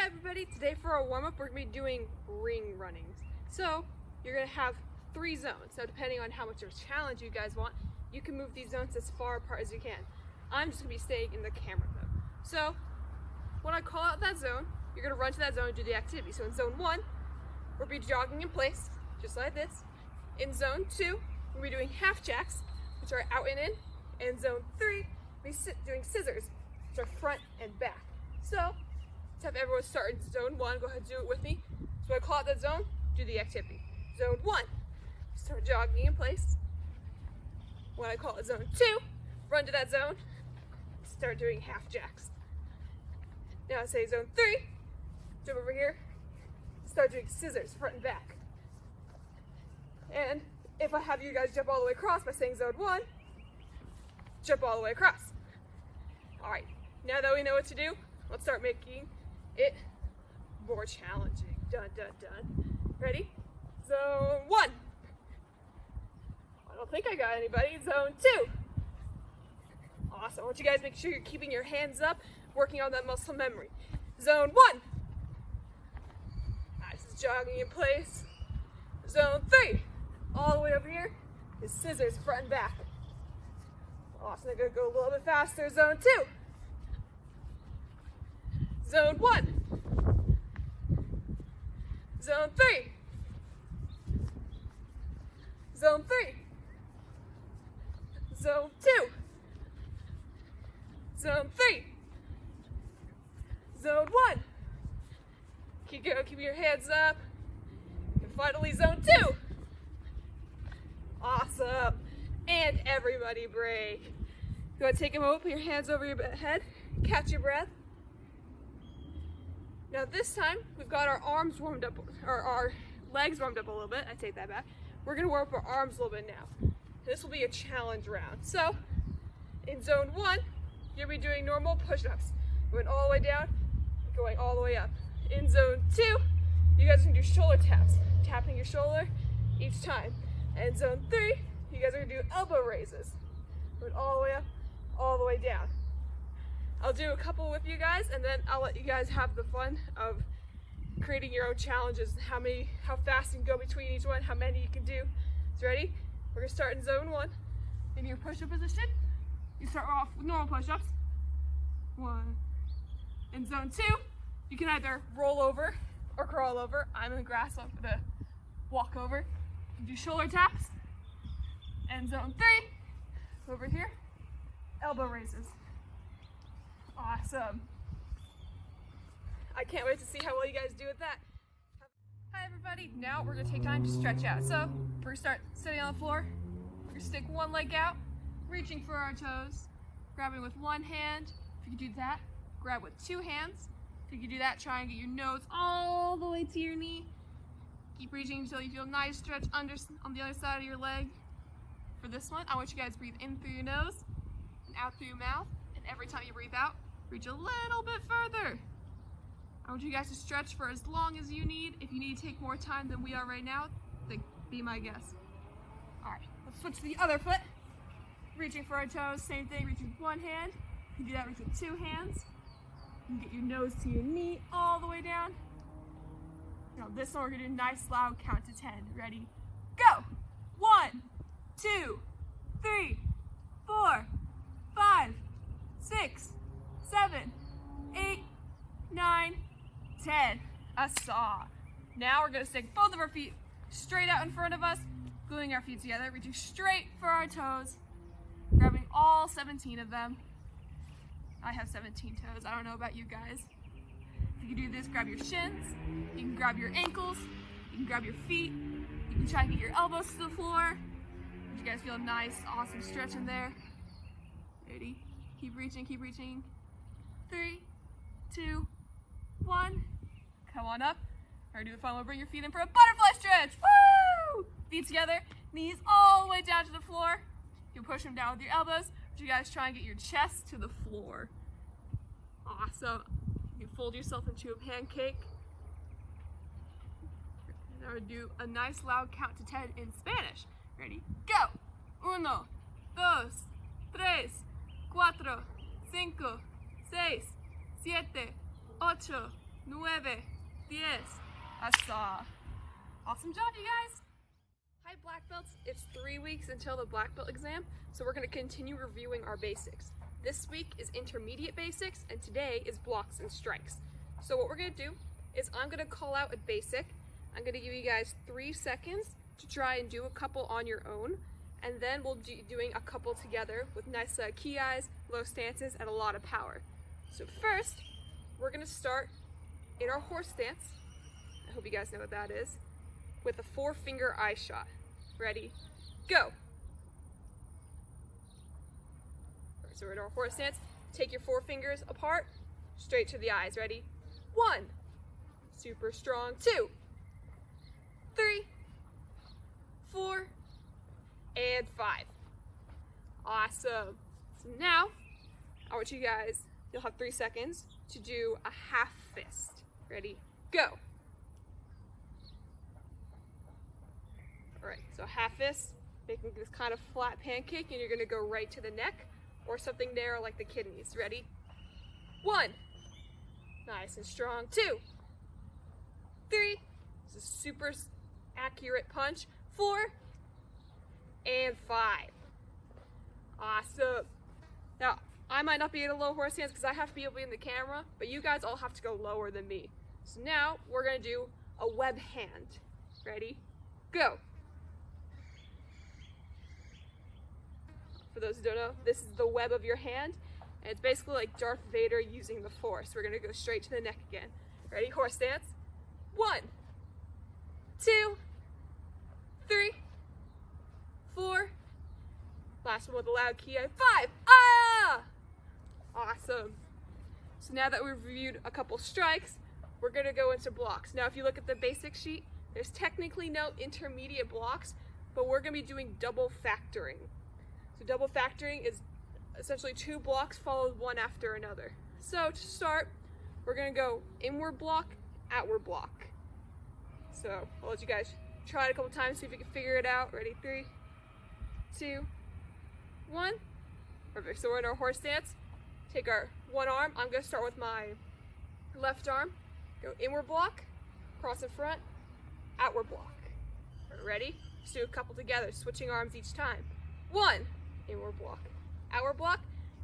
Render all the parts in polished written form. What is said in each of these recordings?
Hi everybody, today for our warm-up we're going to be doing ring runnings. So you're going to have 3 zones. So depending on how much of a challenge you guys want, you can move these zones as far apart as you can. I'm just going to be staying in the camera though. So when I call out that zone, you're going to run to that zone and do the activity. So in zone 1, we'll be jogging in place, just like this. In zone 2, we'll be doing half jacks, which are out and in. And zone 3, we'll be doing scissors, which are front and back. So let's have everyone start in zone 1. Go ahead and do it with me. So when I call out that zone, do the activity. Zone 1, start jogging in place. When I call it zone 2, run to that zone, start doing half jacks. Now I say zone 3, jump over here, start doing scissors, front and back. And if I have you guys jump all the way across by saying zone 1, jump all the way across. All right, now that we know what to do, let's start making it more challenging. Dun, dun, dun. Ready? Zone 1. I don't think I got anybody. Zone 2. Awesome. I want you guys to make sure you're keeping your hands up, working on that muscle memory. Zone 1. Nice, jogging in place. Zone 3. All the way over here is scissors, front and back. Awesome. I'm going to go a little bit faster. Zone 2. Zone 1. Zone 3. Zone 3. Zone 2. Zone 3. Zone 1. Keep going, keep your hands up. And finally, zone 2. Awesome. And everybody break. Go ahead, take a moment, put your hands over your head, catch your breath. Now this time, we've got our arms warmed up, or our legs warmed up a little bit. I take that back. We're gonna warm up our arms a little bit now. This will be a challenge round. So, in zone 1, you'll be doing normal push-ups. Going all the way down, going all the way up. In zone 2, you guys are gonna do shoulder taps, tapping your shoulder each time. And zone 3, you guys are gonna do elbow raises. Going all the way up, all the way down. I'll do a couple with you guys, and then I'll let you guys have the fun of creating your own challenges, how fast you can go between each one, how many you can do. So ready? We're gonna start in zone 1. In your push-up position, you start off with normal push-ups. 1. In zone 2, you can either roll over or crawl over. I'm in the grass, so I'm gonna walk over. You do shoulder taps. And zone 3, over here, elbow raises. Awesome. I can't wait to see how well you guys do with that. Hi everybody, now we're gonna take time to stretch out. So we're gonna start sitting on the floor. We're gonna stick one leg out, reaching for our toes, grabbing with one hand. If you can do that, grab with 2 hands. If you can do that, try and get your nose all the way to your knee. Keep reaching until you feel a nice stretch on the other side of your leg. For this one, I want you guys to breathe in through your nose and out through your mouth. And every time you breathe out, reach a little bit further. I want you guys to stretch for as long as you need. If you need to take more time than we are right now, then be my guest. All right, let's switch to the other foot. Reaching for our toes, same thing, reaching with one hand. You can do that with 2 hands. You can get your nose to your knee all the way down. Now this one, we're gonna do a nice loud count to 10. Ready? Go! 1, 2, 3, 4, 5, 6, 7, 8, 9, 10. A saw. Now we're gonna stick both of our feet straight out in front of us, gluing our feet together, reaching straight for our toes, grabbing all 17 of them. I have 17 toes. I don't know about you guys. If you can do this, grab your shins, you can grab your ankles, you can grab your feet, you can try and get your elbows to the floor. You guys feel a nice, awesome stretch in there. Ready? Keep reaching, keep reaching. 3, 2, 1. Come on up. We're gonna do the fun one. Bring your feet in for a butterfly stretch. Woo! Feet together, knees all the way down to the floor. You can push them down with your elbows. But you guys try and get your chest to the floor. Awesome. You can fold yourself into a pancake. Now we're gonna do a nice loud count to 10 in Spanish. Ready? Go! 1, 2, 3, 4, 5, 6, 7, 8, 9, 10. Asa. Awesome job, you guys. Hi, black belts. It's 3 weeks until the black belt exam, so we're going to continue reviewing our basics. This week is intermediate basics, and today is blocks and strikes. So what we're going to do is I'm going to call out a basic. I'm going to give you guys 3 seconds to try and do a couple on your own, and then we'll be doing a couple together with nice ki-eyes, low stances, and a lot of power. So first, we're going to start in our horse stance. I hope you guys know what that is. With a 4-finger eye shot. Ready? Go! Alright, so we're in our horse stance. Take your 4 fingers apart, straight to the eyes. Ready? 1. Super strong. 2. 3. 4. And 5. Awesome. So now, I want you guys, you'll have 3 seconds to do a half fist. Ready? Go! Alright, so half fist, making this kind of flat pancake, and you're going to go right to the neck, or something narrow like the kidneys. Ready? 1. Nice and strong. 2. 3. This is a super accurate punch. 4. And 5. Awesome. Now, I might not be in a low horse stance because I have to be able to be in the camera, but you guys all have to go lower than me. So now, we're going to do a web hand. Ready? Go! For those who don't know, this is the web of your hand, and it's basically like Darth Vader using the Force. We're going to go straight to the neck again. Ready? Horse stance. 1, 2, 3, 4. Last one with a loud ki-eye. 5. Ah! Awesome. So now that we've reviewed a couple strikes, we're going to go into blocks. Now if you look at the basic sheet, there's technically no intermediate blocks, but we're going to be doing double factoring. So double factoring is essentially 2 blocks followed one after another. So to start, we're going to go inward block, outward block. So I'll let you guys try it a couple times, see if you can figure it out. Ready? 3, 2, 1. Perfect. So we're in our horse stance. Take our one arm. I'm going to start with my left arm. Go inward block, cross in front, outward block. Ready? Let's do a couple together, switching arms each time. 1. Inward block, outward block.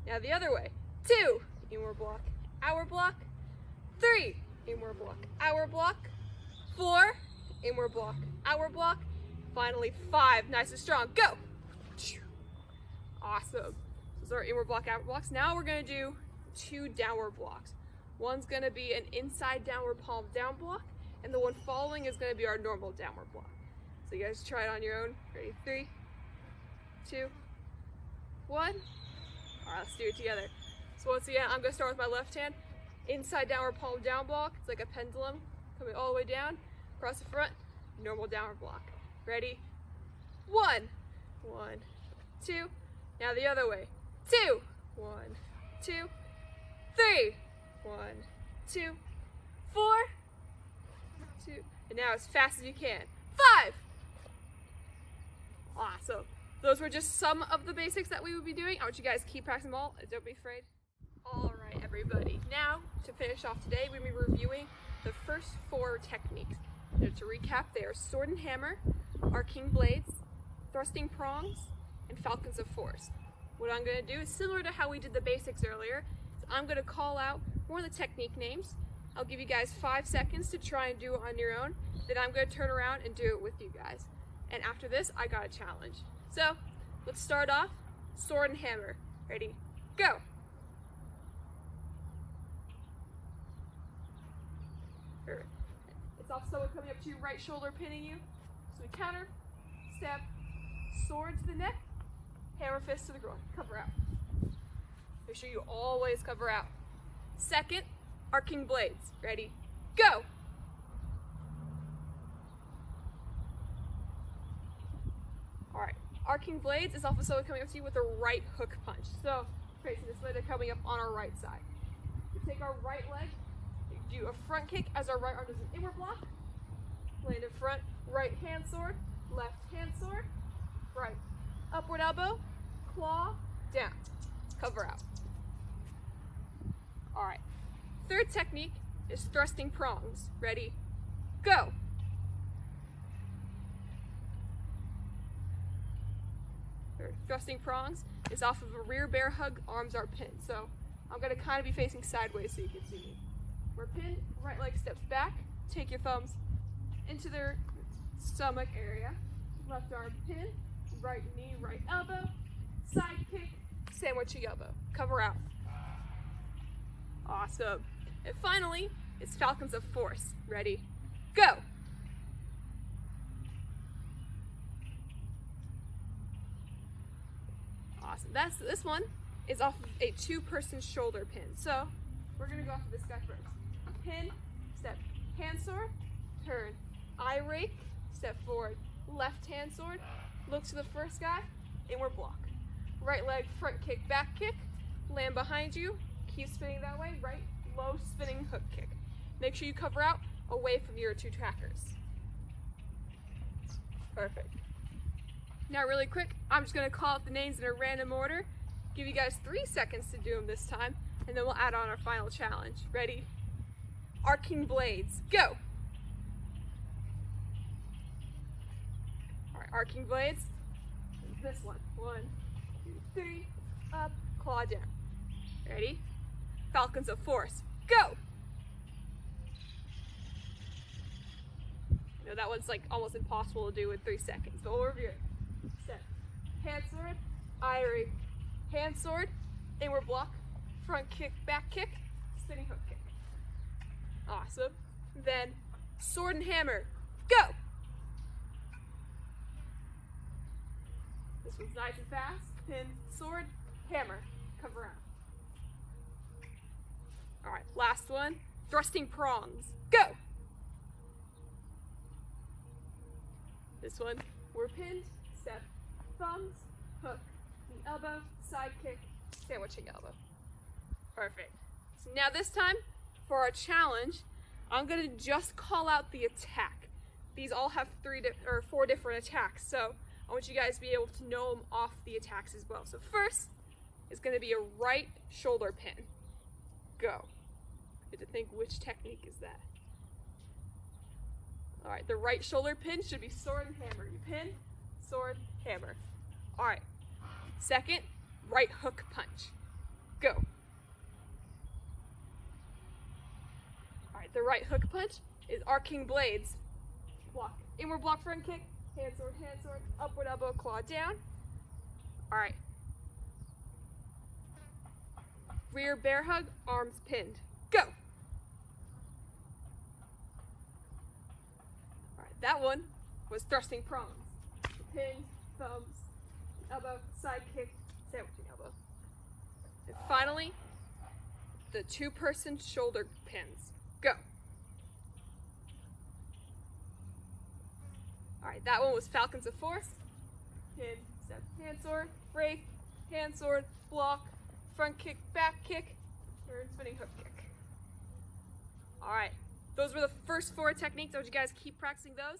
Now the other way. 2. Inward block, outward block. 3. Inward block, outward block. 4. Inward block, outward block. Finally 5. Nice and strong. Go! Awesome. Those are our inward block, outward blocks. Now we're going to do 2 downward blocks. One's going to be an inside downward palm down block, and the one following is going to be our normal downward block. So you guys try it on your own. Ready? 3, 2, 1. All right, let's do it together. So once again, I'm going to start with my left hand. Inside downward palm down block. It's like a pendulum coming all the way down. Across the front, normal downward block. Ready? 1. 1, 2. Now the other way. 2. 1, 2, 3. 1, 2, 4, 2. And now as fast as you can. 5. Awesome. Those were just some of the basics that we would be doing. I want you guys to keep practicing them all. Don't be afraid. All right, everybody. Now, to finish off today, we're going to be reviewing the first 4 techniques. Now, to recap, they are sword and hammer, arcing blades, thrusting prongs, and falcons of force. What I'm going to do is similar to how we did the basics earlier. So I'm going to call out one of the technique names. I'll give you guys 5 seconds to try and do it on your own. Then I'm going to turn around and do it with you guys. And after this, I got a challenge. So, let's start off, sword and hammer. Ready? Go! It's off someone coming up to your right shoulder, pinning you. So we counter, step, sword to the neck, hammer fist to the groin. Cover out. Make sure you always cover out. Second, arcing blades. Ready? Go! Alright, arcing blades is also someone coming up to you with a right hook punch. So, facing this way, they're coming up on our right side. We take our right leg, do a front kick as our right arm does an inward block. Land in front, right hand sword, left hand sword, right. Upward elbow, claw, down. Cover out. Alright, third technique is thrusting prongs. Ready? Go! Thrusting prongs is off of a rear bear hug, arms are pinned. So I'm gonna kind of be facing sideways so you can see me. We're pinned, right leg steps back, take your thumbs into their stomach area, left arm pin, right knee, right elbow, side kick, sandwiching elbow, cover out. Awesome. And finally, it's Falcons of Force. Ready? Go! Awesome. This one is off of a 2-person shoulder pin. So we're gonna go off of this guy first. Pin, step, hand sword, turn, eye rake, step forward, left hand sword, look to the first guy, inward block. Right leg, front kick, back kick, land behind you, keep spinning that way, right, low spinning hook kick. Make sure you cover out away from your 2 attackers. Perfect. Now really quick, I'm just gonna call out the names in a random order, give you guys 3 seconds to do them this time, and then we'll add on our final challenge. Ready? Arcing Blades, go! Alright, Arcing Blades, this one. 1, 2, 3, up, claw down. Ready? Falcons of Force, go! I know that one's like almost impossible to do in 3 seconds, but we'll review it. Step, hand sword, eye rake, hand sword, inward block, front kick, back kick, spinning hook kick. Awesome. Then sword and hammer, go! This one's nice and fast. Pin, sword, hammer, cover out. Alright, last one. Thrusting prongs, go! This one, we're pinned, step, thumbs, hook, the elbow, side kick, sandwiching elbow. Perfect. So now this time, for our challenge, I'm gonna just call out the attack. These all have 4 different attacks, so I want you guys to be able to know them off the attacks as well. So first is gonna be a right shoulder pin. Go. You have to think, which technique is that? All right, the right shoulder pin should be sword and hammer. You pin, sword, hammer. All right. Second, right hook punch. Go. All right, the right hook punch is Arcing Blades. Block. Inward block, front kick, hand sword, upward elbow, claw down. All right. Rear bear hug, arms pinned. Go. All right, that one was thrusting prongs. Pin, thumbs, elbow, side kick, sandwiching elbow. And finally, the 2-person shoulder pins. Go. All right, that one was Falcons of Force. Pin, step, hand sword, rake, hand sword, block, front kick, back kick, turn, spinning hook kick. All right, those were the first 4 techniques. I want you guys keep practicing those.